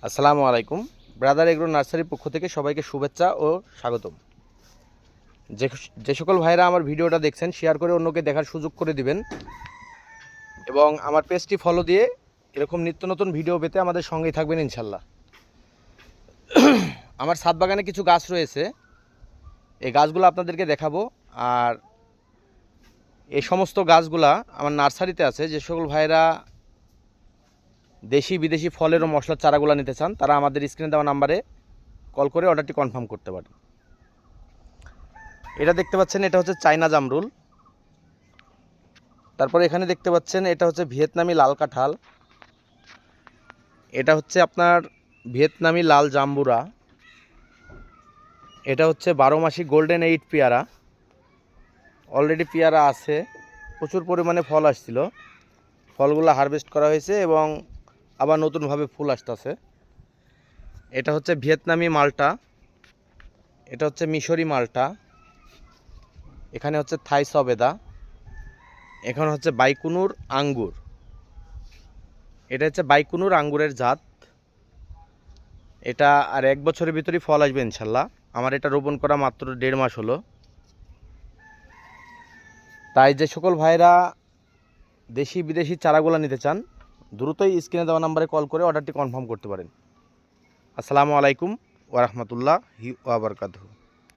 আসসালামু আলাইকুম। Brother agro নার্সারির পক্ষ থেকে সবাইকে শুভেচ্ছা ও স্বাগতম। যে যে সকল ভাইরা আমার ভিডিওটা দেখছেন শেয়ার করে অন্যকে দেখার সুযোগ করে দিবেন এবং আমার পেজটি ফলো দিয়ে এরকম নিত্য নতুন ভিডিও পেতে আমাদের সঙ্গেই থাকবেন ইনশাল্লাহ। আমার ছাদ বাগানে কিছু গাছ রয়েছে, এই গাছগুলো আপনাদেরকে দেখাবো। আর এই সমস্ত গাছগুলা আমার নার্সারিতে আছে। যে সকল ভাইরা দেশি বিদেশি ফলের ও মশলার চারাগুলো নিতে চান তারা আমাদের স্ক্রিনে দেওয়া নাম্বারে কল করে অর্ডারটি কনফার্ম করতে পারেন। এটা দেখতে পাচ্ছেন, এটা হচ্ছে চায়না জামরুল। তারপরে এখানে দেখতে পাচ্ছেন এটা হচ্ছে ভিয়েতনামি লাল কাঁঠাল। এটা হচ্ছে আপনার ভিয়েতনামি লাল জাম্বুরা। এটা হচ্ছে 12 মাসি গোল্ডেন 8 পেয়ারা। অলরেডি পেয়ারা আছে, প্রচুর পরিমাণে ফল আসছিল, ফলগুলো হারভেস্ট করা হয়েছে এবং আবার নতুনভাবে ফুল আসতেছে। এটা হচ্ছে ভিয়েতনামি মালটা, এটা হচ্ছে মিশরি মালটা, এখানে হচ্ছে থাই সবেদা, এখানে হচ্ছে বাইকুনুর আঙ্গুর। এটা হচ্ছে বাইকুনুর আঙ্গুরের জাত। এটা আর 1 বছরের ভিতরেই ফল আসবে ইনশাল্লাহ। আমার এটা রোপণ করা মাত্র 1.5 মাস হলো। তাই যে সকল ভাইরা দেশি বিদেশি চারাগুলো নিতে চান দ্রুতই স্ক্রিনে দেওয়া নাম্বারে কল করে অর্ডারটি কনফার্ম করতে পারেন। আসসালামু আলাইকুম ওয়া রাহমাতুল্লাহি ওয়া বারাকাতুহু।